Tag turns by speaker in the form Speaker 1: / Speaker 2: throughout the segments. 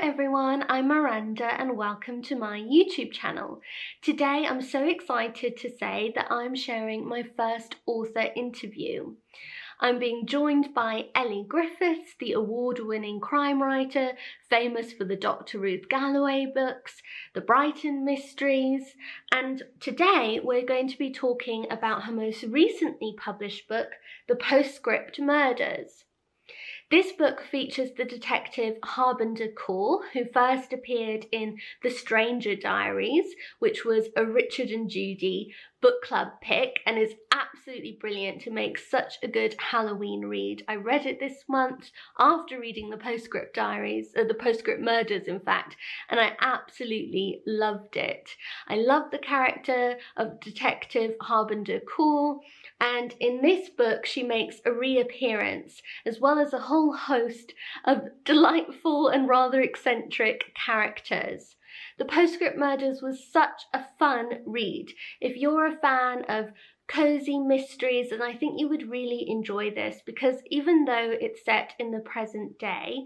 Speaker 1: everyone, I'm Miranda and welcome to my YouTube channel. Today I'm so excited to say that I'm sharing my first author interview. I'm being joined by Elly Griffiths, the award-winning crime writer, famous for the Dr. Ruth Galloway books, the Brighton Mysteries, and today we're going to be talking about her most recently published book, The Postscript Murders. This book features the detective Harbinder Kaur, who first appeared in The Stranger Diaries, which was a Richard and Judy book club pick and is absolutely brilliant to make such a good Halloween read. I read it this month after reading the Postscript Diaries, the Postscript Murders in fact, and I absolutely loved it. I love the character of Detective Harbinder Kaur, and in this book she makes a reappearance as well as a whole host of delightful and rather eccentric characters. The Postscript Murders was such a fun read. If you're a fan of cozy mysteries, and I think you would really enjoy this because even though it's set in the present day,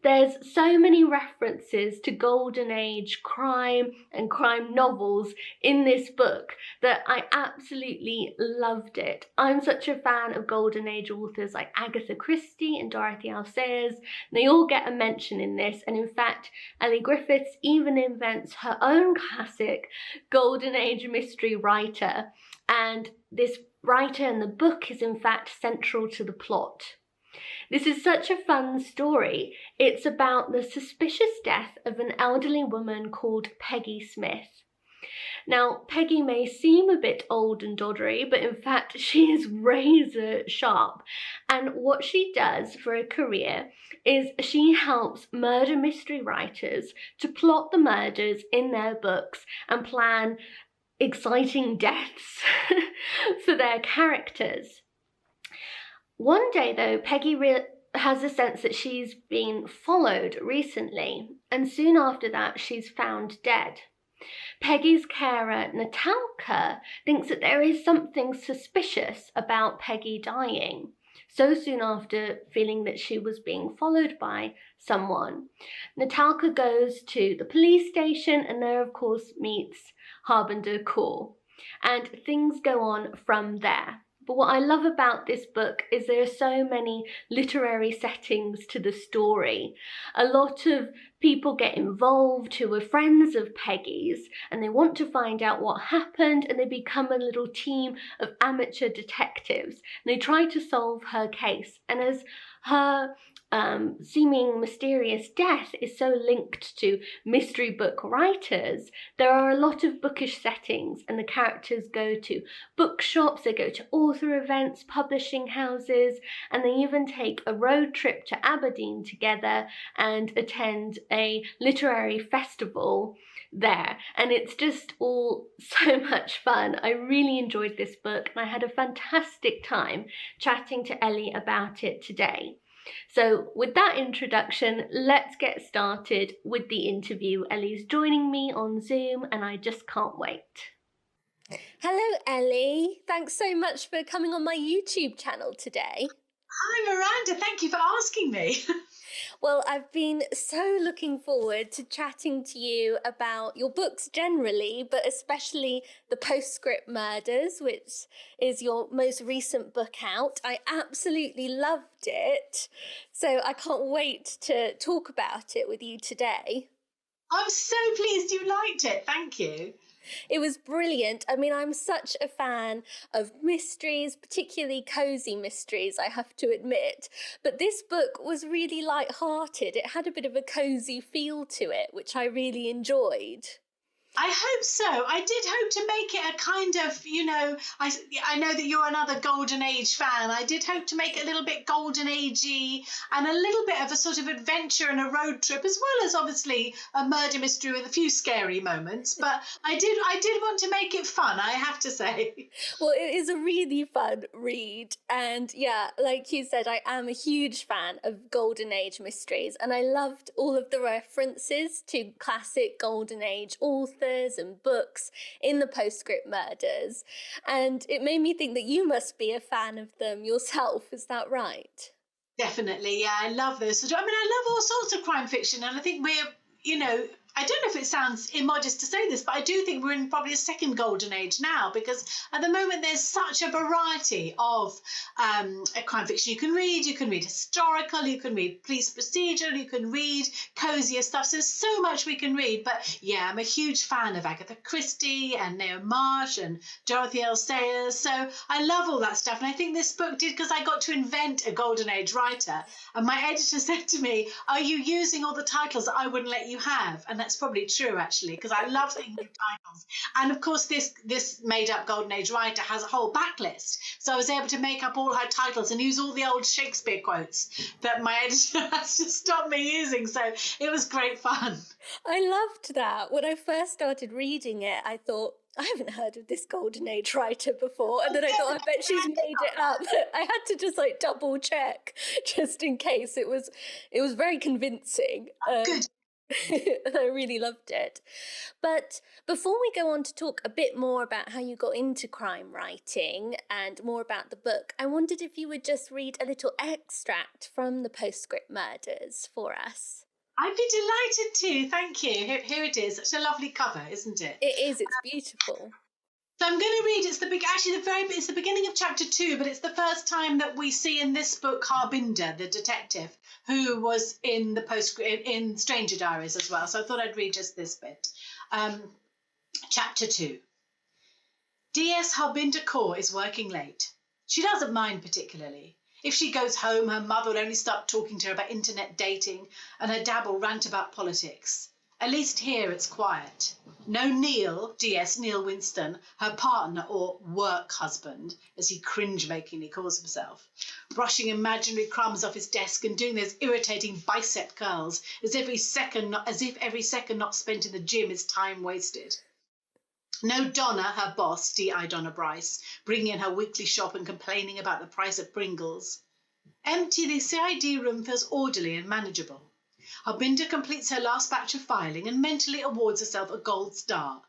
Speaker 1: there's so many references to golden age crime and crime novels in this book that I absolutely loved it. I'm such a fan of golden age authors like Agatha Christie and Dorothy L. Sayers. They all get a mention in this, and in fact Elly Griffiths even invents her own classic golden age mystery writer, and this writer in the book is in fact central to the plot. This is such a fun story. It's about the suspicious death of an elderly woman called Peggy Smith. Now, Peggy may seem a bit old and doddery, but in fact she is razor sharp. And what she does for a career is she helps murder mystery writers to plot the murders in their books and plan exciting deaths for their characters. One day, though, Peggy has a sense that she's been followed recently, and soon after that, she's found dead. Peggy's carer, Natalka, thinks that there is something suspicious about Peggy dying so soon after feeling that she was being followed by someone. Natalka goes to the police station and there, of course, meets Harbinder Kaur, and things go on from there. But what I love about this book is there are so many literary settings to the story. A lot of people get involved who are friends of Peggy's and they want to find out what happened, and they become a little team of amateur detectives. And they try to solve her case. And as her seeming mysterious death is so linked to mystery book writers, there are a lot of bookish settings, and the characters go to bookshops, they go to author events, publishing houses, and they even take a road trip to Aberdeen together and attend a literary festival there. And it's just all so much fun. I really enjoyed this book and I had a fantastic time chatting to Elly about it today. So with that introduction, let's get started with the interview. Elly's joining me on Zoom and I just can't wait. Hello, Elly. Thanks so much for coming on my YouTube channel today.
Speaker 2: Hi, Miranda. Thank you for asking me.
Speaker 1: Well, I've been so looking forward to chatting to you about your books generally, but especially The Postscript Murders, which is your most recent book out. I absolutely loved it, so I can't wait to talk about it with you today.
Speaker 2: I'm so pleased you liked it. Thank you.
Speaker 1: It was brilliant. I mean, I'm such a fan of mysteries, particularly cozy mysteries, I have to admit. But this book was really light-hearted. It had a bit of a cozy feel to it, which I really enjoyed.
Speaker 2: I hope so. I did hope to make it a kind of, I know that you're another Golden Age fan. I did hope to make it a little bit Golden Agey and a little bit of a sort of adventure and a road trip, as well as obviously a murder mystery with a few scary moments. But I did want to make it fun, I have to say.
Speaker 1: Well, it is a really fun read. And yeah, like you said, I am a huge fan of Golden Age mysteries. And I loved all of the references to classic Golden Age authors and books in the Postscript Murders, and it made me think that you must be a fan of them yourself. Is that right?
Speaker 2: Definitely, yeah, I love those. I mean, I love all sorts of of crime fiction, and I think we're, I don't know if it sounds immodest to say this, but I do think we're in probably a second golden age now, because at the moment there's such a variety of crime fiction you can read. You can read historical, you can read police procedural, you can read cozier stuff. So there's so much we can read. But yeah, I'm a huge fan of Agatha Christie and Neo Marsh and Dorothy L. Sayers. So I love all that stuff. And I think this book did, because I got to invent a golden age writer. And my editor said to me, "Are you using all the titles that I wouldn't let you have?" And that's probably true, actually, because I love thinking of titles. And of course, this made-up golden age writer has a whole backlist. So I was able to make up all her titles and use all the old Shakespeare quotes that my editor has to stop me using. So it was great fun.
Speaker 1: I loved that. When I first started reading it, I thought, I haven't heard of this golden age writer before. And then I thought, I bet she's made it up. I had to just double check just in case. It was very convincing.
Speaker 2: Good.
Speaker 1: And I really loved it. But before we go on to talk a bit more about how you got into crime writing and more about the book, I wondered if you would just read a little extract from the Postscript Murders for us.
Speaker 2: I'd be delighted to. Thank you. Here it is. It's a lovely cover, isn't it?
Speaker 1: It is. It's beautiful.
Speaker 2: So I'm going to read. It's it's the beginning of chapter 2, but it's the first time that we see in this book Harbinder, the detective, who was in in Stranger Diaries as well. So I thought I'd read just this bit. Chapter 2. D.S. Harbinder Kaur is working late. She doesn't mind particularly. If she goes home, her mother will only start talking to her about internet dating, and her dad will rant about politics. At least here it's quiet. No Neil, D.S. Neil Winston, her partner or work husband, as he cringe-makingly calls himself, brushing imaginary crumbs off his desk and doing those irritating bicep curls as if every second not spent in the gym is time wasted. No Donna, her boss, D.I. Donna Bryce, bringing in her weekly shop and complaining about the price of Pringles. Empty, the CID room feels orderly and manageable. Harbinder completes her last batch of filing and mentally awards herself a gold star.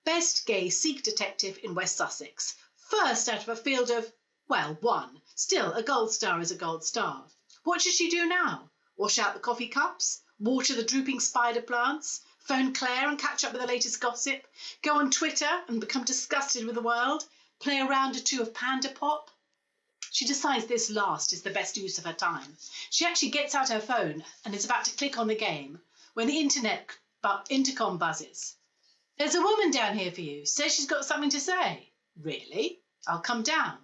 Speaker 2: Best gay Sikh detective in West Sussex. First out of a field of, well, one. Still, a gold star is a gold star. What should she do now? Wash out the coffee cups? Water the drooping spider plants? Phone Claire and catch up with the latest gossip? Go on Twitter and become disgusted with the world? Play a round or two of Panda Pop? She decides this last is the best use of her time. She actually gets out her phone and is about to click on the game when the intercom buzzes. There's a woman down here for you. Says she's got something to say. Really? I'll come down.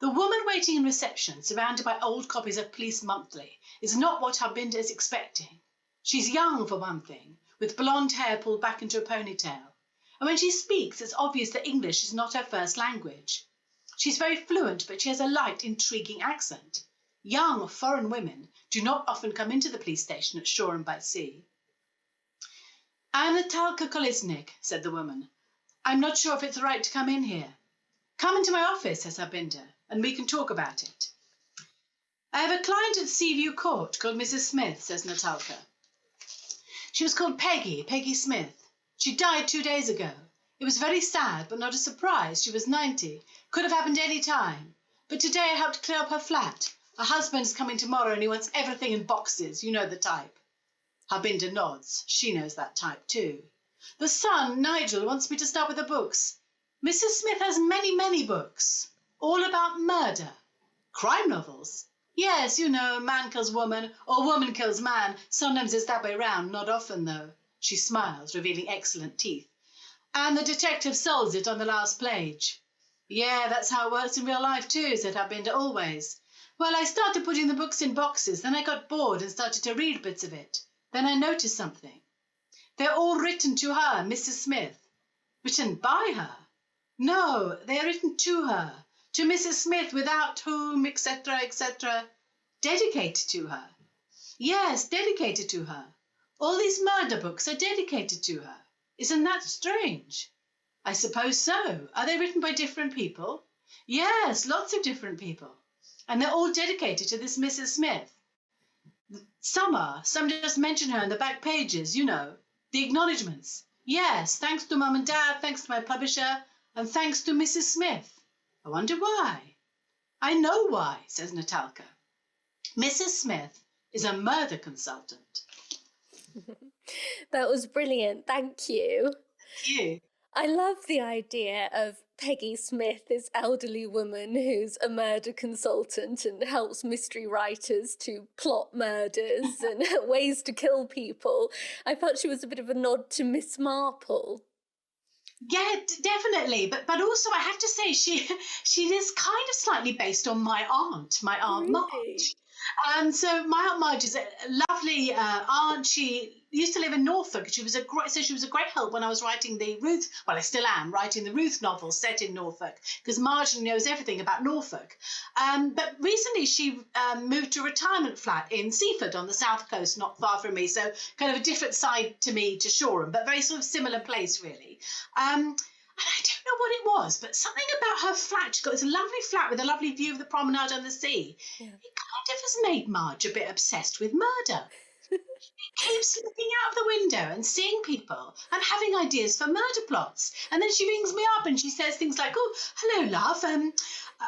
Speaker 2: The woman waiting in reception, surrounded by old copies of Police Monthly, is not what Harbinder is expecting. She's young, for one thing, with blonde hair pulled back into a ponytail. And when she speaks, it's obvious that English is not her first language. She's very fluent, but she has a light, intriguing accent. Young foreign women do not often come into the police station at Shoreham by Sea. "I'm Natalka Kolesnik," said the woman. "I'm not sure if it's right to come in here." "Come into my office," says Harbinder, "and we can talk about it." "I have a client at Seaview Court called Mrs. Smith," says Natalka. "She was called Peggy Smith. She died 2 days ago. It was very sad, but not a surprise. She was 90. Could have happened any time. But today I helped clear up her flat. Her husband's coming tomorrow and he wants everything in boxes. You know the type." Harbinder nods. She knows that type too. "The son, Nigel, wants me to start with the books. Mrs. Smith has many books. All about murder. Crime novels. Yes, you know, man kills woman or woman kills man. Sometimes it's that way round, not often though." She smiles, revealing excellent teeth. "And the detective solves it on the last page." "Yeah, that's how it works in real life too," said Harbinder, "always. Well, I started putting the books in boxes, then I got bored and started to read bits of it. Then I noticed something. They're all written to her, Mrs. Smith." "Written by her?" "No, they are written to her, to Mrs. Smith, without whom, etc., etc. Dedicated to her." "Yes, dedicated to her. All these murder books are dedicated to her. Isn't that strange?" "I suppose so. Are they written by different people?" "Yes, lots of different people. And they're all dedicated to this Mrs. Smith." "Some are. Some just mention her in the back pages, you know. The acknowledgements. Yes, thanks to Mum and Dad, thanks to my publisher, and thanks to Mrs. Smith. I wonder why." "I know why," says Natalka. "Mrs. Smith is a murder consultant."
Speaker 1: That was brilliant. Thank you.
Speaker 2: You.
Speaker 1: I love the idea of Peggy Smith, this elderly woman who's a murder consultant and helps mystery writers to plot murders and ways to kill people. I felt she was a bit of a nod to Miss Marple.
Speaker 2: Yeah, definitely. But also I have to say she is kind of slightly based on my aunt
Speaker 1: Really?
Speaker 2: Marge. So my aunt Marge is a lovely aunt. She used to live in Norfolk. She was a great help when I was writing the Ruth. Well, I still am writing the Ruth novel set in Norfolk because Marge knows everything about Norfolk. But recently she moved to a retirement flat in Seaford on the south coast, not far from me. So kind of a different side to me to Shoreham, but very sort of similar place really. And I don't know what it was, but something about her flat. She got this lovely flat with a lovely view of the promenade and the sea.
Speaker 1: Yeah.
Speaker 2: It kind of has made Marge a bit obsessed with murder. Keeps looking out of the window and seeing people and having ideas for murder plots. And then she rings me up and she says things like, "Oh, hello, love.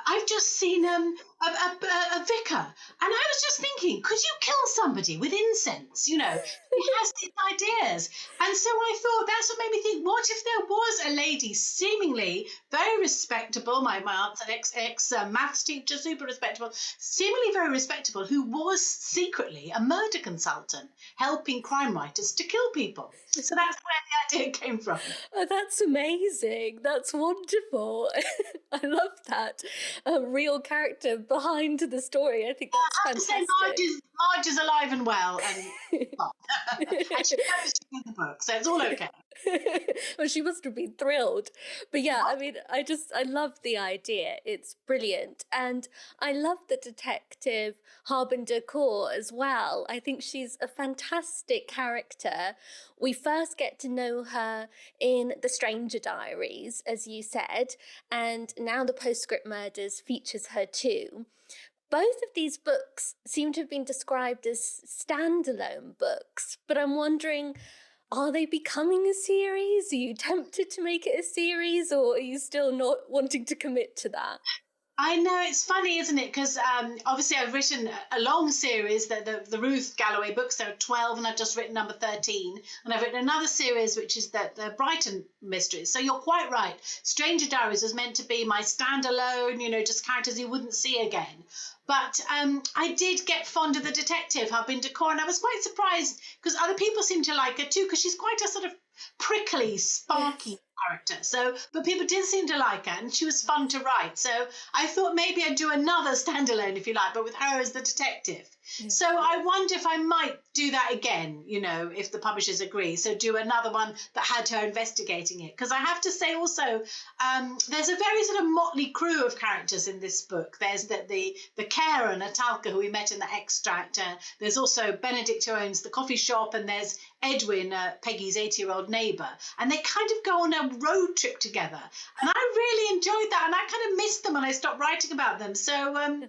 Speaker 2: I've just seen a vicar." And I was just thinking, could you kill somebody with incense? You know, he has these ideas. And so I thought that's what made me think, what if there was a lady seemingly very respectable, my aunt's an ex maths teacher, super respectable, seemingly very respectable, who was secretly a murder consultant helping crime writers to kill people. So that's where the idea came from.
Speaker 1: Oh, that's amazing. That's wonderful. I love that. A real character behind the story. I think
Speaker 2: I have
Speaker 1: that's
Speaker 2: to say,
Speaker 1: fantastic.
Speaker 2: Marge is alive and well, and well, and she knows she's in the book, so it's all okay.
Speaker 1: Well, she must have been thrilled. But yeah, I mean, I love the idea. It's brilliant. And I love the detective Harbinder Kaur as well. I think she's a fantastic character. We first get to know her in The Stranger Diaries, as you said, and now the Postscript Murders features her too. Both of these books seem to have been described as standalone books, but I'm wondering, are they becoming a series? Are you tempted to make it a series, or are you still not wanting to commit to that?
Speaker 2: I know, it's funny, isn't it? Because obviously I've written a long series, the Ruth Galloway books. There are 12, and I've just written number 13. And I've written another series, which is the Brighton Mysteries. So you're quite right. Stranger Diaries was meant to be my standalone, you know, just characters you wouldn't see again. But I did get fond of the detective, Harbinder Kaur, and I was quite surprised because other people seem to like her too, because she's quite a sort of prickly, sparky
Speaker 1: Yes.
Speaker 2: character. So, but people did seem to like her, and she was fun to write. So I thought maybe I'd do another standalone, if you like, but with her as the detective.
Speaker 1: Yeah.
Speaker 2: So I wonder if I might do that again, you know, if the publishers agree. So do another one that had her investigating it. Because I have to say also, there's a very sort of motley crew of characters in this book. There's the carer, Natalka, who we met in the extract. There's also Benedict, who owns the coffee shop, and there's Edwin, Peggy's 80-year-old neighbour. And they kind of go on a road trip together. And I really enjoyed that. And I kind of missed them when I stopped writing about them. So,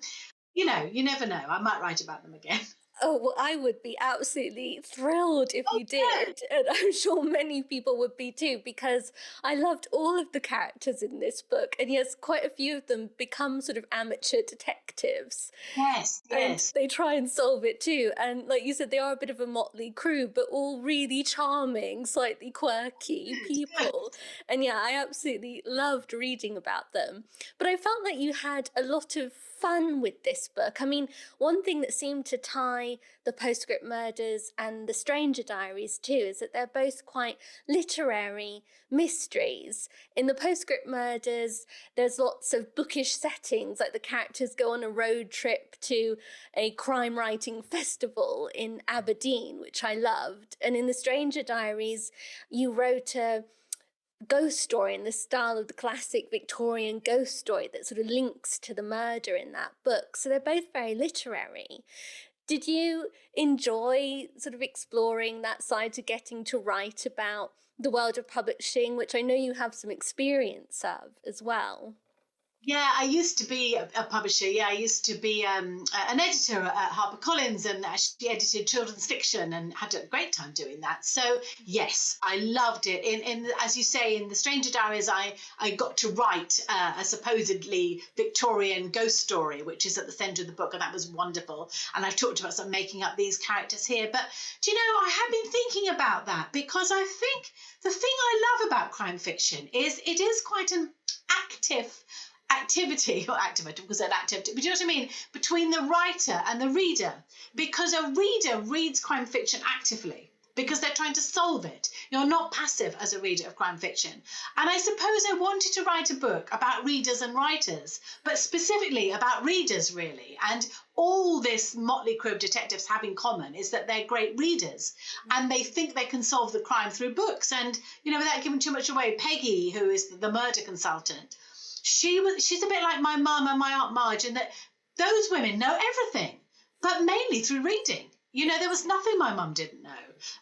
Speaker 2: you know, you never know. I might write about them again.
Speaker 1: Oh, well, I would be absolutely thrilled if you
Speaker 2: Yeah.
Speaker 1: did. And I'm sure many people would be too, because I loved all of the characters in this book. And yes, quite a few of them become sort of amateur detectives.
Speaker 2: Yes,
Speaker 1: And
Speaker 2: yes.
Speaker 1: they try and solve it too. And like you said, they are a bit of a motley crew, but all really charming, slightly quirky people. And yeah, I absolutely loved reading about them. But I felt like you had a lot of fun with this book. I mean, one thing that seemed to tie the Postscript Murders and the Stranger Diaries too is that they're both quite literary mysteries. In the Postscript Murders, there's lots of bookish settings, like the characters go on a road trip to a crime writing festival in Aberdeen, which I loved. And in the Stranger Diaries, you wrote a ghost story in the style of the classic Victorian ghost story that sort of links to the murder in that book. So they're both very literary. Did you enjoy sort of exploring that side to getting to write about the world of publishing, which I know you have some experience of as well?
Speaker 2: Yeah, I used to be a publisher. Yeah, I used to be an editor at HarperCollins and actually edited children's fiction and had a great time doing that. So yes, I loved it. As you say, in the Stranger Diaries, I got to write a supposedly Victorian ghost story, which is at the centre of the book, and that was wonderful. And I've talked about sort of making up these characters here. But do you know, I have been thinking about that because I think the thing I love about crime fiction is it is quite an active activity or activity because an activity, but you know what I mean, between the writer and the reader, because a reader reads crime fiction actively because they're trying to solve it. You're not passive as a reader of crime fiction. And I suppose I wanted to write a book about readers and writers, but specifically about readers, really. And all this motley crew of detectives have in common is that they're great readers and they think they can solve the crime through books. And, you know, without giving too much away, Peggy, who is the murder consultant, she's a bit like my mum and my Aunt Marge in that those women know everything, but mainly through reading. You know, there was nothing my mum didn't know.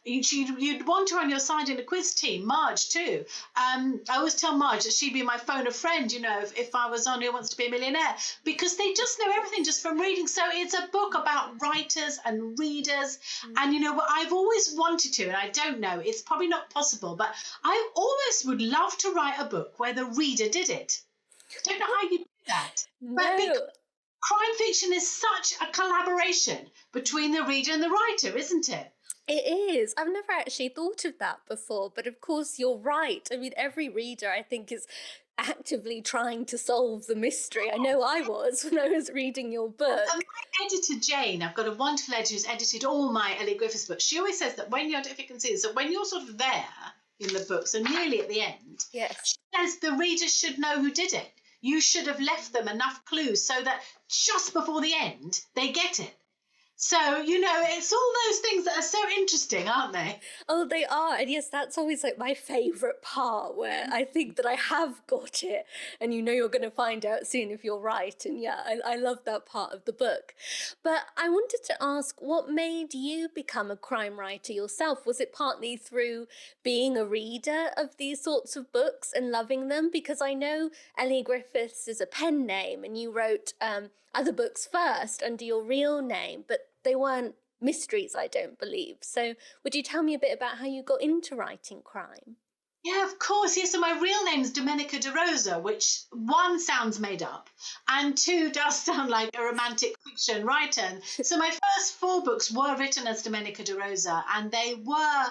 Speaker 2: You'd want her on your side in a quiz team, Marge too. I always tell Marge that she'd be my phone a friend, you know, if I was on Who Wants to Be a Millionaire, because they just know everything just from reading. So it's a book about writers and readers. And, you know, what I've always wanted to, and I don't know, it's probably not possible, but I almost would love to write a book where the reader did it. Don't know how you do that. But because
Speaker 3: No,
Speaker 2: crime fiction is such a collaboration between the reader and the writer, isn't it?
Speaker 3: it is. I've never actually thought of that before, but of course you're right. I mean, every reader, I think, is actively trying to solve the mystery. I know I was when I was reading your
Speaker 2: And
Speaker 3: book.
Speaker 2: my editor, Jane, I've got a wonderful editor who's edited all my Elly Griffiths books. She always says that when you're, if you can see this, that when you're sort of there in the book, so nearly at the end,
Speaker 3: Yes.
Speaker 2: she says the reader should know who did it. You should have left them enough clues so that just before the end, they get it. So, you know, it's all those things that are so interesting, aren't they?
Speaker 3: Oh, they are. And yes, that's always like my favourite part where I think that I have got it and you know you're going to find out soon if you're right. And yeah, I love that part of the book. But I wanted to ask what made you become a crime writer yourself? Was it partly through being a reader of these sorts of books and loving them? Because I know Elly Griffiths is a pen name and you wrote other books first under your real name, but they weren't mysteries, I don't believe. So would you tell me a bit about how you got into writing crime?
Speaker 2: Yeah, of course. Yes, so my real name's Domenica De Rosa, which one sounds made up, and two does sound like a romantic fiction writer. And so my first four books were written as Domenica De Rosa, and they were,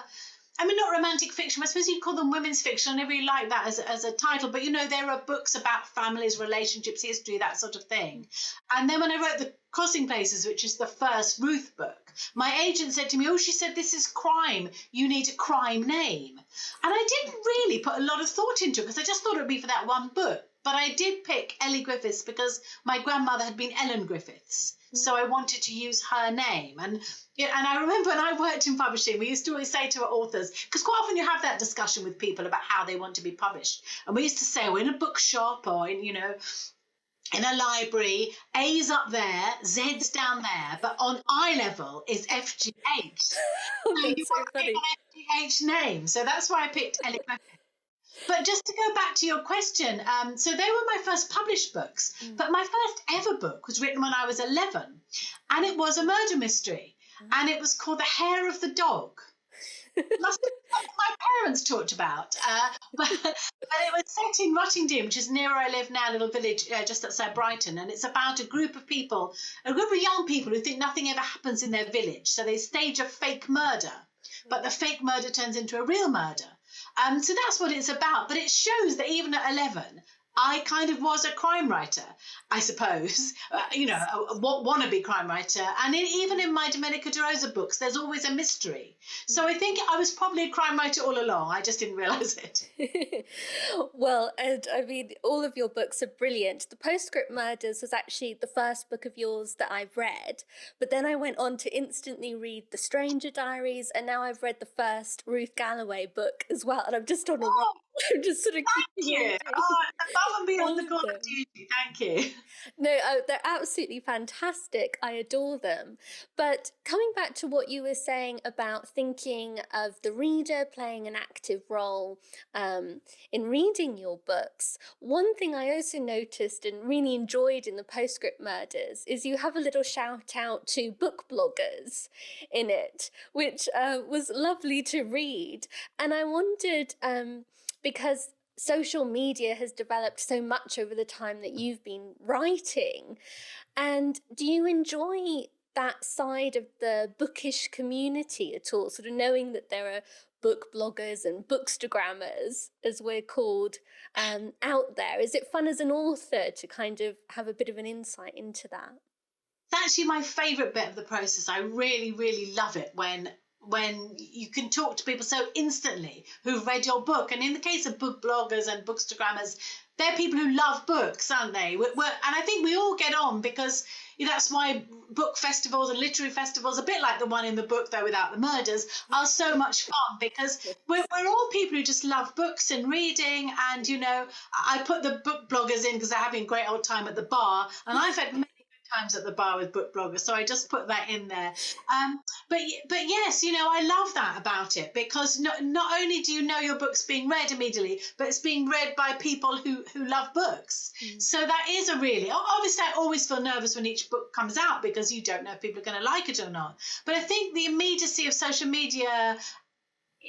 Speaker 2: I mean, not romantic fiction. I suppose you'd call them women's fiction. I never really liked that as a title, but you know, there are books about families, relationships, history, that sort of thing. And then when I wrote The Crossing Places, which is the first Ruth book, my agent said to me, "Oh, she said, this is crime. You need a crime name." And I didn't really put a lot of thought into it because I just thought it would be for that one book. But I did pick Elly Griffiths because my grandmother had been Ellen Griffiths. So I wanted to use her name. And yeah, and I remember when I worked in publishing, we used to always say to our authors, because quite often you have that discussion with people about how they want to be published. And we used to say, oh, in a bookshop or in, you know, in a library, A's up there, Z's down there, but on eye level is FGH. So you
Speaker 3: That's so
Speaker 2: want to pick
Speaker 3: funny.
Speaker 2: an FGH name. So that's why I picked Ellie Griffith. But just to go back to your question, so they were my first published books, but my first ever book was written when I was 11, and it was a murder mystery, and it was called The Hair of the Dog. Must have been something my parents talked about, but it was set in Rottingdean, which is near where I live now, a little village just outside Brighton, and it's about a group of people, a group of young people who think nothing ever happens in their village, so they stage a fake murder, but the fake murder turns into a real murder. So that's what it's about. But it shows that even at 11, I kind of was a crime writer, I suppose, you know, a wannabe crime writer. And even in my Domenica De Rosa books, there's always a mystery. So I think I was probably a crime writer all along. I just didn't realise it.
Speaker 3: Well, and I mean, all of your books are brilliant. The Postscript Murders was actually the first book of yours that I've read, but then I went on to instantly read The Stranger Diaries, and now I've read the first Ruth Galloway book as well, and I'm just on a roll. I'm just sort of keeping
Speaker 2: Thank you.
Speaker 3: you.
Speaker 2: Oh, above and beyond the call of
Speaker 3: Awesome.
Speaker 2: duty. Thank you.
Speaker 3: No, oh, they're absolutely fantastic. I adore them. But coming back to what you were saying about thinking of the reader playing an active role in reading your books, one thing I also noticed and really enjoyed in the Postscript Murders is you have a little shout out to book bloggers in it, which was lovely to read. And I wondered, because social media has developed so much over the time that you've been writing. And do you enjoy that side of the bookish community at all? Sort of knowing that there are book bloggers and bookstagrammers, as we're called, out there. Is it fun as an author to kind of have a bit of an insight into that?
Speaker 2: It's actually my favourite bit of the process. I really, really love it when you can talk to people so instantly who've read your book. And in the case of book bloggers and bookstagrammers, they're people who love books, aren't they? And I think we all get on because that's why book festivals and literary festivals, a bit like the one in the book, though without the murders, are so much fun because we're all people who just love books and reading. And, I put the book bloggers in because they're having a great old time at the bar. And I've had many times at the bar with book bloggers, so I just put that in there. But yes, I love that about it because not only do you know your book's being read immediately, but it's being read by people who love books. So that is obviously I always feel nervous when each book comes out because you don't know if people are going to like it or not. But I think the immediacy of social media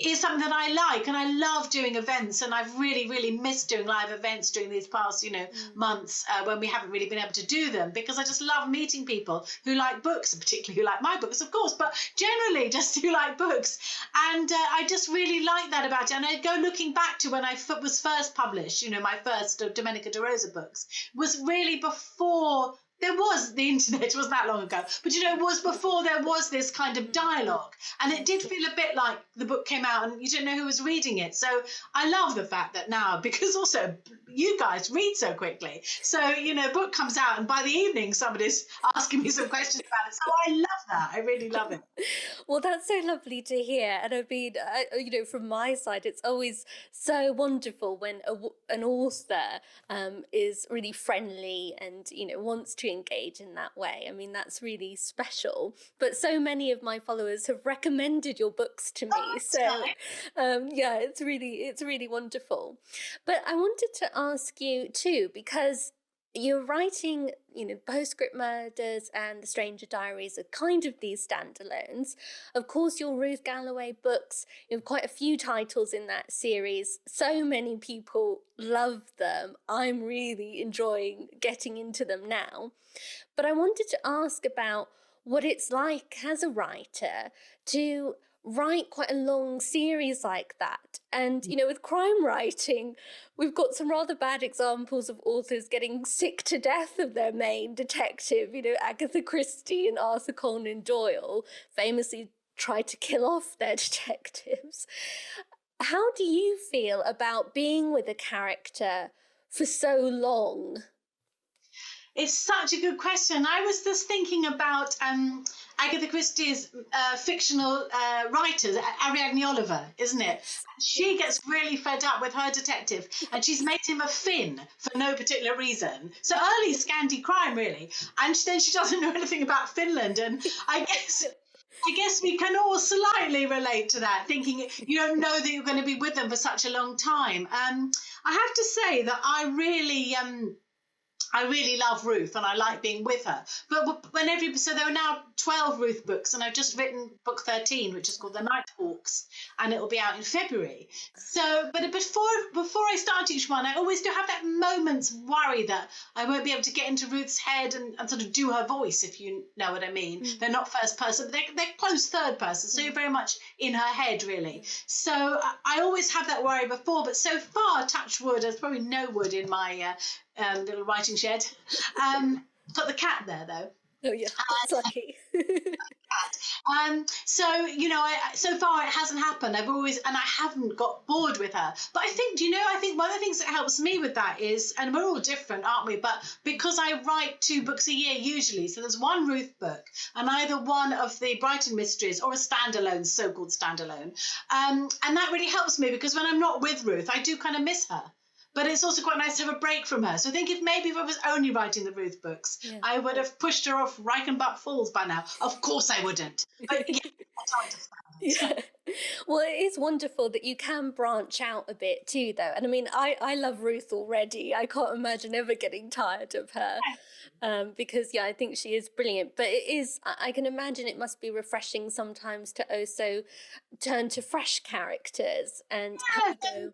Speaker 2: is something that I like, and I love doing events, and I've really, really missed doing live events during these past, months when we haven't really been able to do them, because I just love meeting people who like books, and particularly who like my books, of course, but generally just who like books. And I just really like that about it. And I go looking back to when I was first published, my first of Domenica De Rosa books was really before there was the internet. It wasn't that long ago, but it was before there was this kind of dialogue, and it did feel a bit like the book came out and you didn't know who was reading it. So I love the fact that now, because also you guys read so quickly, so book comes out and by the evening somebody's asking me some questions about it. So I love that. I really love it.
Speaker 3: Well, that's so lovely to hear. And I mean, from my side, it's always so wonderful when an author is really friendly and wants to engage in that way. I mean, that's really special. But so many of my followers have recommended your books to me. Yeah, it's really wonderful. But I wanted to ask you too, because you're writing, Postscript Murders and The Stranger Diaries are kind of these standalones. Of course, your Ruth Galloway books, you have quite a few titles in that series. So many people love them. I'm really enjoying getting into them now. But I wanted to ask about what it's like as a writer to write quite a long series like that. And, with crime writing, we've got some rather bad examples of authors getting sick to death of their main detective. Agatha Christie and Arthur Conan Doyle famously tried to kill off their detectives. How do you feel about being with a character for so long?
Speaker 2: It's such a good question. I was just thinking about Agatha Christie's fictional writers, Ariadne Oliver, isn't it? She gets really fed up with her detective, and she's made him a Finn for no particular reason. So early Scandi crime, really. And then she doesn't know anything about Finland. And I guess we can all slightly relate to that, thinking you don't know that you're going to be with them for such a long time. I have to say that I really love Ruth, and I like being with her. But so there are now 12 Ruth books, and I've just written book 13, which is called The Nighthawks, and it will be out in February. So, but before I start each one, I always do have that moment's worry that I won't be able to get into Ruth's head and sort of do her voice, if you know what I mean. They're not first person, but they're close third person, so you're very much in her head, really. So I always have that worry before, but so far, touch wood, there's probably no wood in my little writing shed. Got the cat there, though.
Speaker 3: Oh yeah, that's lucky.
Speaker 2: So so far it hasn't happened. I haven't got bored with her. But I think, I think one of the things that helps me with that is, and we're all different, aren't we? But because I write 2 books a year usually, so there's one Ruth book and either one of the Brighton Mysteries or a standalone, so-called standalone. And that really helps me because when I'm not with Ruth, I do kind of miss her. But it's also quite nice to have a break from her. So I think if I was only writing the Ruth books, I would have pushed her off Reichenbach Falls by now. Of course I wouldn't. But yeah, I understand.
Speaker 3: Yeah. Well, it is wonderful that you can branch out a bit too, though. And I mean, I love Ruth already. I can't imagine ever getting tired of her. Because, I think she is brilliant. But I can imagine it must be refreshing sometimes to also turn to fresh characters and go.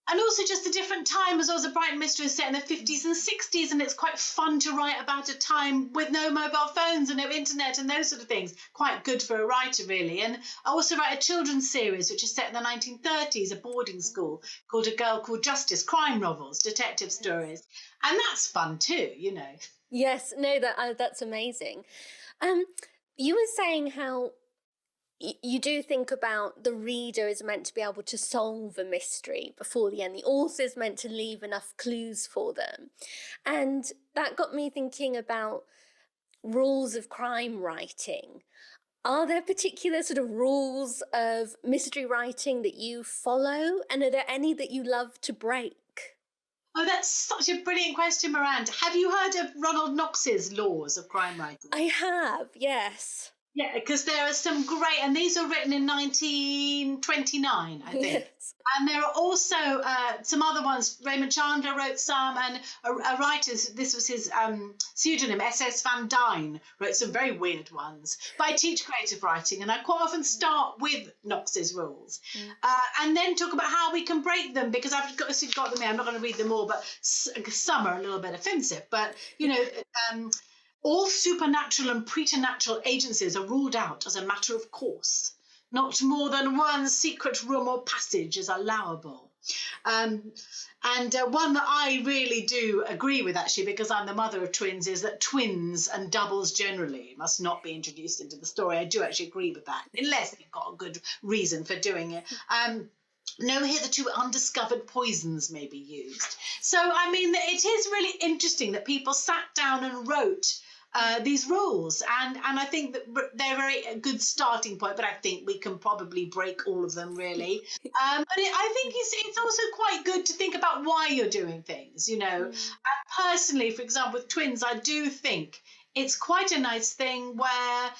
Speaker 2: And also just a different time as well. As a Brighton Mystery is set in the 50s and 60s, and it's quite fun to write about a time with no mobile phones and no internet and those sort of things. Quite good for a writer, really. And I also write a children's series, which is set in the 1930s, a boarding school, called A Girl Called Justice, crime novels, detective stories. And that's fun too,
Speaker 3: Yes, no, that's amazing. You were saying how you do think about the reader is meant to be able to solve a mystery before the end. The author is meant to leave enough clues for them. And that got me thinking about rules of crime writing. Are there particular sort of rules of mystery writing that you follow? And are there any that you love to break?
Speaker 2: Oh, that's such a brilliant question, Miranda. Have you heard of Ronald Knox's laws of crime writing?
Speaker 3: I have, yes.
Speaker 2: Yeah, because there are some great, and these are written in 1929, I think. Yes. And there are also some other ones. Raymond Chandler wrote some, and a writer, this was his pseudonym, S.S. Van Dyne, wrote some very weird ones. But I teach creative writing, and I quite often start with Knox's rules, and then talk about how we can break them, because I've got them here. I'm not going to read them all, but some are a little bit offensive. But, all supernatural and preternatural agencies are ruled out as a matter of course. Not more than one secret room or passage is allowable. And one that I really do agree with, actually, because I'm the mother of twins, is that twins and doubles generally must not be introduced into the story. I do actually agree with that, unless you've got a good reason for doing it. No hitherto undiscovered poisons may be used. So, I mean, it is really interesting that people sat down and wrote these rules, and I think that they're a good starting point, but I think we can probably break all of them, really. But I think it's also quite good to think about why you're doing things, And personally, for example, with twins, I do think it's quite a nice thing where,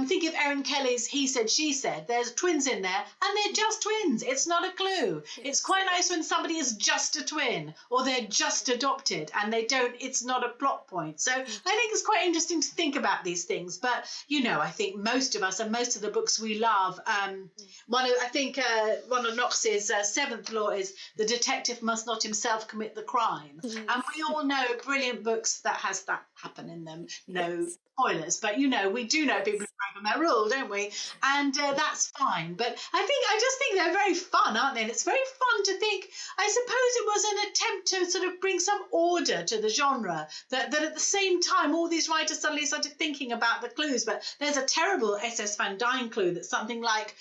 Speaker 2: think of Erin Kelly's He Said, She Said. There's twins in there, and they're just twins. It's not a clue. It's quite nice when somebody is just a twin, or they're just adopted, and it's not a plot point. So I think it's quite interesting to think about these things. But, I think most of us, and most of the books we love, one of Knox's 7th law is the detective must not himself commit the crime. And we all know brilliant books that has that happen in them. No spoilers, but we do know people who've broken that rule, don't we? And that's fine. But I just think they're very fun, aren't they? And it's very fun to think, I suppose it was an attempt to sort of bring some order to the genre, that at the same time all these writers suddenly started thinking about the clues. But there's a terrible S.S. Van Dyne clue that's something like,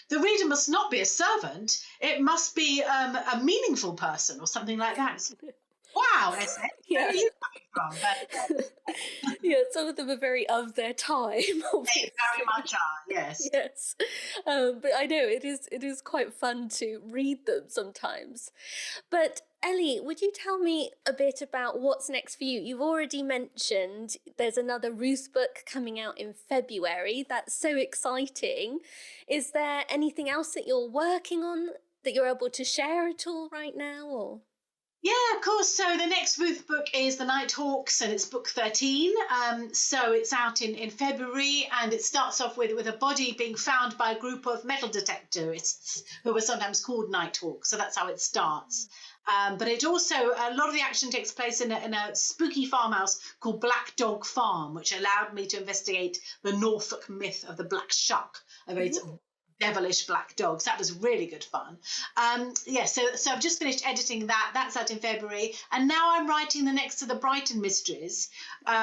Speaker 2: the reader must not be a servant, it must be a meaningful person, or something like that. Wow, S.S. Where are you coming from?
Speaker 3: Yeah, some of them are very of their time.
Speaker 2: They very much are, yes.
Speaker 3: Yes, but I know it is quite fun to read them sometimes. But Elly, would you tell me a bit about what's next for you? You've already mentioned there's another Ruth book coming out in February. That's so exciting. Is there anything else that you're working on that you're able to share at all right now, or?
Speaker 2: Yeah, of course. So the next Ruth book is The Nighthawks, and it's book 13. So it's out in February, and it starts off with a body being found by a group of metal detectorists who are sometimes called Nighthawks. So that's how it starts. But it also, a lot of the action takes place in a spooky farmhouse called Black Dog Farm, which allowed me to investigate the Norfolk myth of the Black Shuck, a very devilish black dogs. That was really good fun. So I've just finished editing that. That's out in February. And now I'm writing the next to the Brighton Mysteries,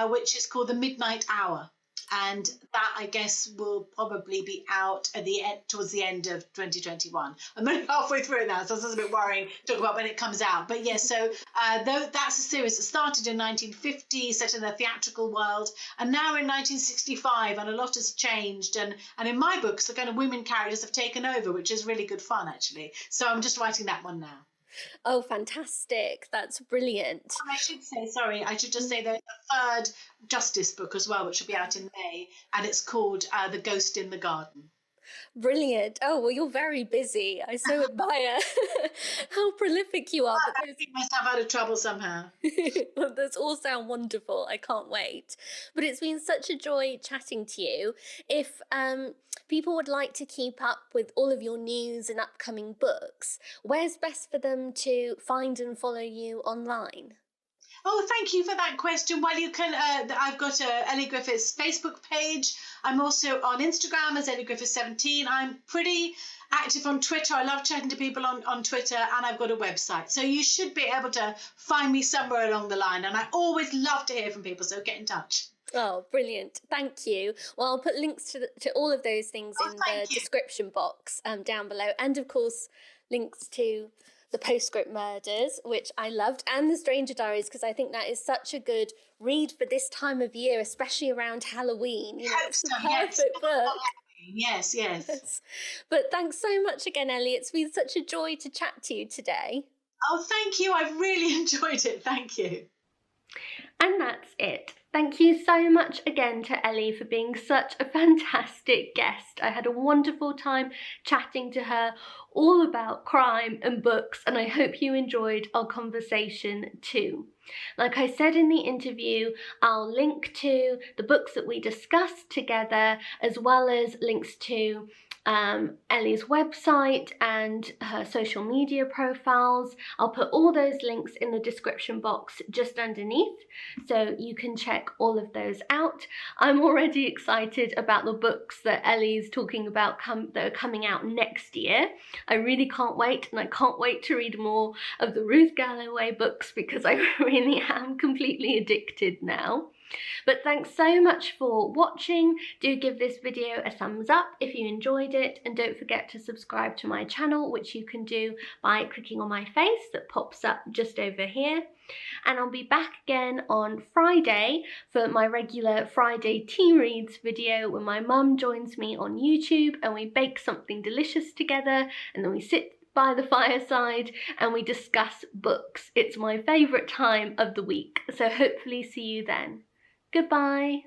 Speaker 2: which is called The Midnight Hour. And that, I guess, will probably be out at the end, towards the end of 2021. I'm only halfway through it now, so it's a bit worrying to talk about when it comes out. But yes, so that's a series that started in 1950, set in the theatrical world, and now in 1965, and a lot has changed. And in my books, the kind of women characters have taken over, which is really good fun, actually. So I'm just writing that one now.
Speaker 3: Oh, fantastic. That's brilliant.
Speaker 2: And I should just say the third Justice book as well, which will be out in May, and it's called The Ghost in the Garden.
Speaker 3: Brilliant. Oh, well, you're very busy. I so admire how prolific you are.
Speaker 2: I keep myself out of trouble somehow.
Speaker 3: Those all sound wonderful. I can't wait. But it's been such a joy chatting to you. If people would like to keep up with all of your news and upcoming books, where's best for them to find and follow you online?
Speaker 2: Oh, thank you for that question. Well, you can. I've got a Elly Griffiths Facebook page. I'm also on Instagram as Elly Griffiths 17. I'm pretty active on Twitter. I love chatting to people on Twitter, and I've got a website. So you should be able to find me somewhere along the line. And I always love to hear from people, so get in touch.
Speaker 3: Oh, brilliant. Thank you. Well, I'll put links to all of those things in the description box down below. And of course, links to the Postscript Murders, which I loved, and the Stranger Diaries, because I think that is such a good read for this time of year, especially around Halloween. You know, it's the perfect book.
Speaker 2: Yes.
Speaker 3: But thanks so much again, Elly. It's been such a joy to chat to you today.
Speaker 2: Oh, thank you. I've really enjoyed it. Thank you.
Speaker 1: And that's it. Thank you so much again to Elly for being such a fantastic guest. I had a wonderful time chatting to her all about crime and books, and I hope you enjoyed our conversation too. Like I said in the interview, I'll link to the books that we discussed together, as well as links to Elly's website and her social media profiles. I'll put all those links in the description box just underneath, so you can check all of those out. I'm already excited about the books that Elly's talking about that are coming out next year. I really can't wait, and I can't wait to read more of the Ruth Galloway books, because I really am completely addicted now. But thanks so much for watching. Do give this video a thumbs up if you enjoyed it, and don't forget to subscribe to my channel, which you can do by clicking on my face that pops up just over here. And I'll be back again on Friday for my regular Friday tea reads video, when my mum joins me on YouTube and we bake something delicious together, and then we sit by the fireside and we discuss books. It's my favourite time of the week, so hopefully see you then. Goodbye.